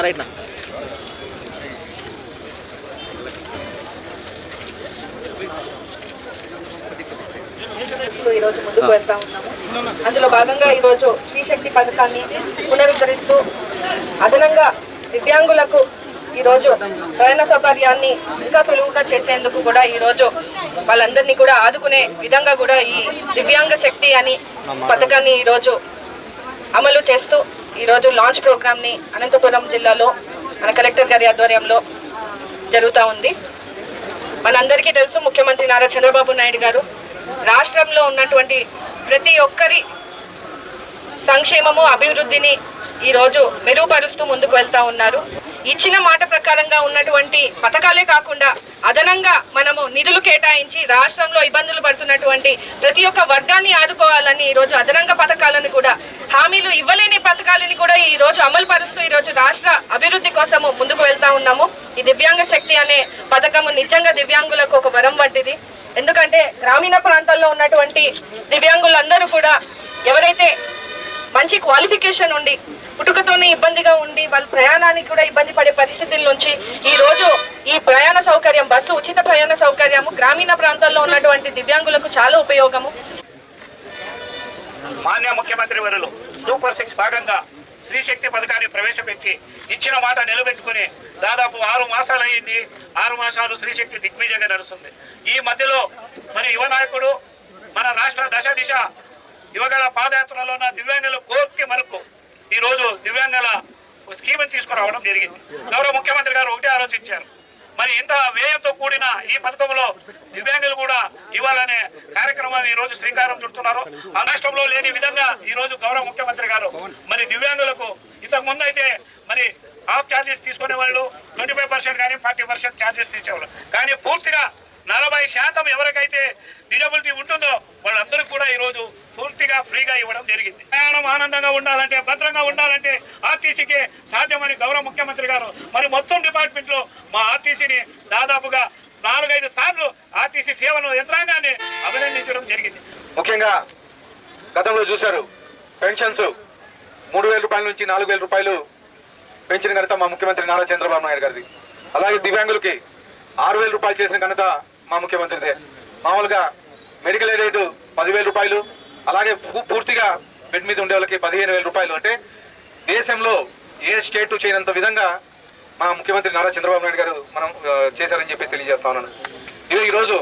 Right నా ఈరోజు ముందుకు వెళ్తా ఉన్నాము. అందులో భాగంగా ఈరోజు శ్రీశక్తి పథకాన్ని పునరుద్ధరిస్తూ అదనంగా దివ్యాంగులకు ఈరోజు ప్రయాణ సౌకర్యాన్ని ఇంకా సులువుగా చేసేందుకు కూడా ఈరోజు వాళ్ళందరినీ కూడా ఆదుకునే విధంగా కూడా ఈ దివ్యాంగ శక్తి అని పథకాన్ని ఈరోజు అమలు చేస్తూ ఈరోజు లాంచ్ ప్రోగ్రామ్ని అనంతపురం జిల్లాలో మన కలెక్టర్ గారి ఆధ్వర్యంలో జరుగుతూ ఉంది. మనందరికీ తెలుసు, ముఖ్యమంత్రి నారా చంద్రబాబు నాయుడు గారు రాష్ట్రంలో ఉన్నటువంటి ప్రతి ఒక్కరి సంక్షేమము అభివృద్ధిని ఈరోజు మెరుగుపరుస్తూ ముందుకు వెళ్తూ ఉన్నారు. ఇచ్చిన మాట ప్రకారంగా ఉన్నటువంటి పథకాలే కాకుండా అదనంగా మనము నిధులు కేటాయించి రాష్ట్రంలో ఇబ్బందులు పడుతున్నటువంటి ప్రతి ఒక్క వర్గాన్ని ఆదుకోవాలని ఈరోజు అదనంగా పథకాలను కూడా హామీలు ఇవ్వలేని పథకాలని కూడా ఈరోజు అమలు పరుస్తూ ఈరోజు రాష్ట్ర అభివృద్ధి కోసము ముందుకు వెళ్తా ఉన్నాము. ఈ దివ్యాంగ శక్తి అనే పథకము నిజంగా దివ్యాంగులకు ఒక వరం వంటిది. ఎందుకంటే గ్రామీణ ప్రాంతాల్లో ఉన్నటువంటి దివ్యాంగులందరూ కూడా ఎవరైతే మంచి క్వాలిఫికేషన్ ఉండి పుట్టుకతోనే ఇబ్బందిగా ఉండి వాళ్ళ ప్రయాణానికి కూడా ఇబ్బంది పడే పరిస్థితుల నుంచి ఈరోజు ఈ ప్రయాణ సౌకర్యం, బస్సు ఉచిత ప్రయాణ సౌకర్యము గ్రామీణ ప్రాంతాల్లో ఉన్నటువంటి దివ్యాంగులకు చాలా ఉపయోగము. మాన్య ముఖ్యమంత్రి వర్యులు సూపర్ 6 భాగంగా శ్రీశక్తి పథకాన్ని ప్రవేశపెట్టి ఇచ్చిన మాట నిలబెట్టుకుని దాదాపు 6 మాసాలు అయింది. 6 మాసాలు శ్రీశక్తి దిగ్విజయంగా నడుస్తుంది. ఈ మధ్యలో మరి యువ నాయకుడు మన రాష్ట్ర దశ యువగల పాదయాత్రలో ఉన్న దివ్యాంగుల కోర్టు మనకు ఈరోజు దివ్యాంగుల స్కీమ్ని తీసుకురావడం జరిగింది. గౌరవ ముఖ్యమంత్రి గారు ఒకటే ఆలోచించారు, మరి ఇంత వ్యయంతో కూడిన ఈ పథకంలో దివ్యాంగులు కూడా ఇవ్వాలనే కార్యక్రమాన్ని ఈరోజు శ్రీకారం చుడుతున్నారు. ఆ రాష్ట్రంలో లేని విధంగా ఈరోజు గౌరవ ముఖ్యమంత్రి గారు మరి దివ్యాంగులకు ఇంతకు ముందు అయితే మరి హాఫ్ ఛార్జెస్ తీసుకునే వాళ్ళు 25% కానీ 40% ఛార్జెస్ తీసేవాళ్ళు. కానీ పూర్తిగా 40% ఎవరికైతే డిజబిలిటీ ఉంటుందో వాళ్ళందరికీ కూడా ఈరోజు పూర్తిగా ఫ్రీగా ఇవ్వడం జరిగింది. ప్రయాణం ఆనందంగా ఉండాలంటే, భద్రంగా ఉండాలంటే ఆర్టీసీకే సాధ్యమని గౌరవ ముఖ్యమంత్రి గారు మరి మొత్తం డిపార్ట్మెంట్లో మా ఆర్టీసీని దాదాపుగా 4-5 సార్లు ఆర్టీసీ సేవలు యంత్రాంగాన్ని అభినందించడం జరిగింది. ముఖ్యంగా గతంలో చూశారు, పెన్షన్స్ 3,000 రూపాయల నుంచి 4,000 రూపాయలు పెంచిన ఘనత మా ముఖ్యమంత్రి నారా చంద్రబాబు నాయుడు గారిది. అలాగే దివ్యాంగులకి 6,000 రూపాయలు చేసిన ఘనత మా ముఖ్యమంత్రిదే. మామూలుగా మెడికల్ ఎయిడ్ 10,000 రూపాయలు, అలాగే పూర్తిగా బెడ్ మీద ఉండే వాళ్ళకి 15,000 రూపాయలు. అంటే దేశంలో ఏ స్టేట్ చేయనంత విధంగా మా ముఖ్యమంత్రి నారా చంద్రబాబు నాయుడు గారు మనం చేశారని చెప్పి తెలియజేస్తా ఉన్నాను. ఈరోజు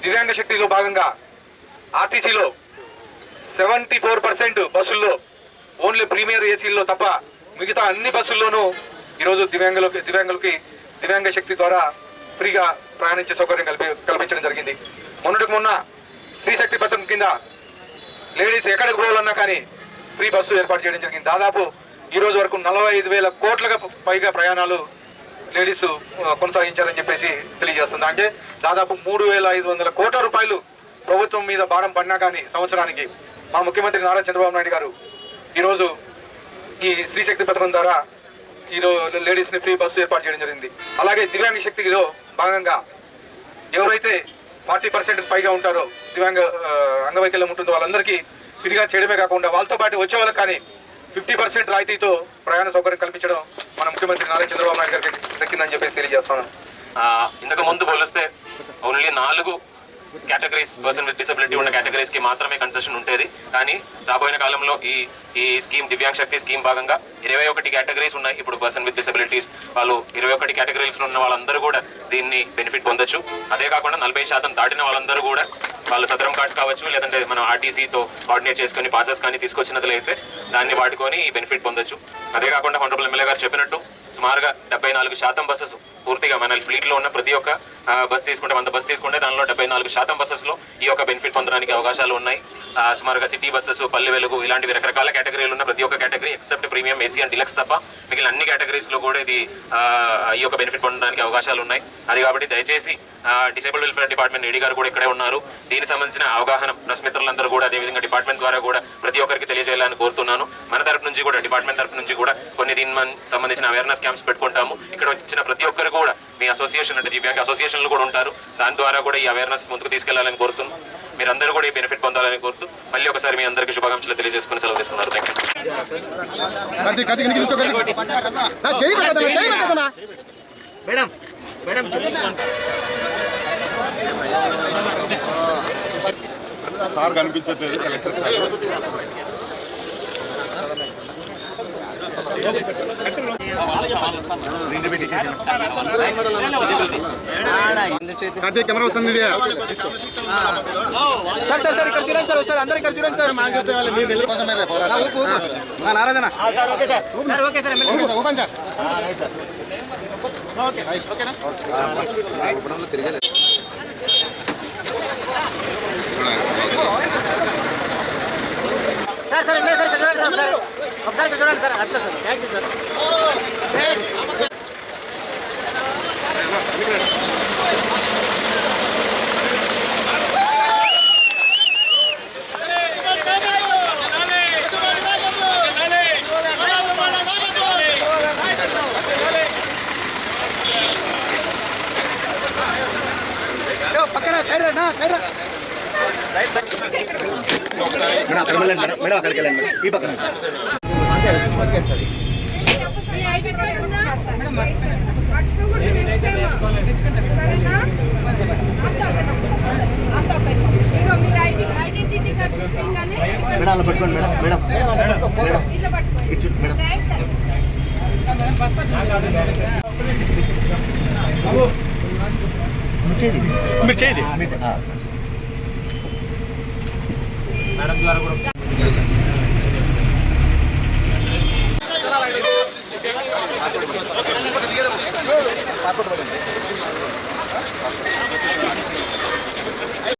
దివ్యాంగ శక్తిలో భాగంగా ఆర్టీసీలో 74% బస్సుల్లో ఓన్లీ ప్రీమియర్ ఏసీల్లో తప్ప మిగతా అన్ని బస్సుల్లోనూ ఈరోజు దివ్యాంగులకి దివ్యాంగ శక్తి ద్వారా ఫ్రీగా ప్రయాణించే సౌకర్యం కల్పించడం జరిగింది. మొన్న స్త్రీశక్తి పథకం కింద లేడీస్ ఎక్కడికి పోవాలన్నా కానీ ఫ్రీ బస్సు ఏర్పాటు చేయడం జరిగింది. దాదాపు ఈ రోజు వరకు 45,000 కోట్లకు పైగా ప్రయాణాలు లేడీస్ కొనసాగించారని చెప్పేసి తెలియజేస్తుంది. అంటే దాదాపు 3,500 కోట్ల రూపాయలు ప్రభుత్వం మీద భారం పడినా కానీ సంవత్సరానికి మా ముఖ్యమంత్రి నారా చంద్రబాబు నాయుడు గారు ఈరోజు ఈ స్త్రీశక్తి పథకం ద్వారా ఈరోజు లేడీస్ని ఫ్రీ బస్సు ఏర్పాటు చేయడం జరిగింది. అలాగే దివ్యాంగ శక్తిలో భాగంగా ఎవరైతే 40% పైగా ఉంటారో దివ్యాంగ అంగవైకల్యం ఉంటుందో వాళ్ళందరికీ ఫ్రీగా చేయడమే కాకుండా వాళ్ళతో పాటు వచ్చే వాళ్ళకి కానీ 50% రాయితీతో ప్రయాణ సౌకర్యం కల్పించడం మన ముఖ్యమంత్రి నారా చంద్రబాబు నాయుడు గారికి దక్కిందని చెప్పేసి తెలియజేస్తున్నాను. ఇంతకు ముందు పోలిస్తే only 4 categories person with disability ఉన్న కేటగిరీస్కి మాత్రమే కన్సెషన్ ఉండేది. కానీ రాబోయే కాలంలో ఈ స్కీమ్ దివ్యాంగ శక్తి స్కీమ్ భాగంగా 21 కేటగిరీస్ ఉన్నాయి. ఇప్పుడు పర్సన్ విత్ డిసబిలిటీస్ వాళ్ళు 21 కేటగిరీస్లో ఉన్న వాళ్ళందరూ కూడా దీన్ని బెనిఫిట్ పొందొచ్చు. అదే కాకుండా 40% దాటిన వాళ్ళందరూ కూడా వాళ్ళు సదరం కార్డ్స్ కావచ్చు, లేదంటే మనం ఆర్టీసీతో కోఆర్డినేట్ చేసుకుని పాసెస్ కానీ తీసుకొచ్చినట్లయితే దాన్ని వాడుకొని ఈ బెనిఫిట్ పొందొచ్చు. అదే కాకుండా హోనరబుల్ ఎమ్మెల్యే గారు చెప్పినట్టు సుమారుగా 74% బస్సెస్ పూర్తిగా మన ఫ్లీట్లో ఉన్న ప్రతి ఒక్క బస్ తీసుకుంటే 100 బస్ తీసుకుంటే దానిలో 74% బస్సెస్లో ఈ యొక్క బెనిఫిట్ పొందడానికి అవకాశాలు ఉన్నాయి. సుమారుగా సిటీ బస్సెస్, పల్లె వెలుగు ఇలాంటివి రకరకాల కేటగిరీలు ఉన్న ప్రతి ఒక్క category except premium, AC and deluxe తప్ప మిగిలిన అన్ని కేటగిరీస్లో కూడా ఇది ఈ యొక్క బెనిఫిట్ పొందడానికి అవకాశాలు ఉన్నాయి. అది కాబట్టి దయచేసి డిసేబుల్డ్ వెల్ఫేర్ డిపార్ట్మెంట్ ఏడీ గారు కూడా ఇక్కడే ఉన్నారు. దీనికి సంబంధించిన అవగాహన ప్రెస్ మిత్రులందరూ కూడా అదేవిధంగా డిపార్ట్మెంట్ ద్వారా కూడా ప్రతి ఒక్కరికి తెలియజేయాలని కోరుతున్నాను. మన తరపు నుంచి కూడా డిపార్ట్మెంట్ తరపు నుంచి కూడా కొన్ని దీనికి సంబంధించిన అవేర్నెస్ క్యాంప్స్ పెట్టుకుంటాము. ఇక్కడ వచ్చిన ప్రతి ఒక్కరు కూడా మీ అసోసియేషన్ అంటే దివ్యాంగ అసోసియేషన్లు కూడా ఉంటారు. దాని ద్వారా కూడా ఈ అవేర్నెస్ ముందుకు తీసుకెళ్లాలని కోరుతున్నాను. మీరందరూ కూడా ఈ బెనిఫిట్ పొందాలని కోరుతూ మళ్ళీ ఒకసారి మీ అందరికీ శుభాకాంక్షలు తెలియజేసుకుని సెలవు తీసుకున్నారు. Thank you. సార్ కనిపించట్లేదు కలెక్టర్ సార్. కార్తీక్ కెమెరా వస్తుంది సార్ సార్ సార్ ఇక్కడ చూడండి సార్ ఒకసారి అందరూ ఇక్కడ చూడండి సార్ మాకు చెప్పేవాళ్ళు మీరు నెల కోసమే నారాధన sir okay sir okay sir open sir sir okay ఓకేనా సార్ సార్ సార్ చూడండి సార్ ఒకసారి చూడండి సార్ అట్లా సార్ థ్యాంక్ యూ సార్. పక్కన సైడ్ సైడ్ మేడం అక్కడికి వెళ్ళండి ఈ పక్కన మేడం అలా పట్టుకోండి మేడం మేడం మేడం మేడం మీరు చేయది మేడం ద్వారా కూడా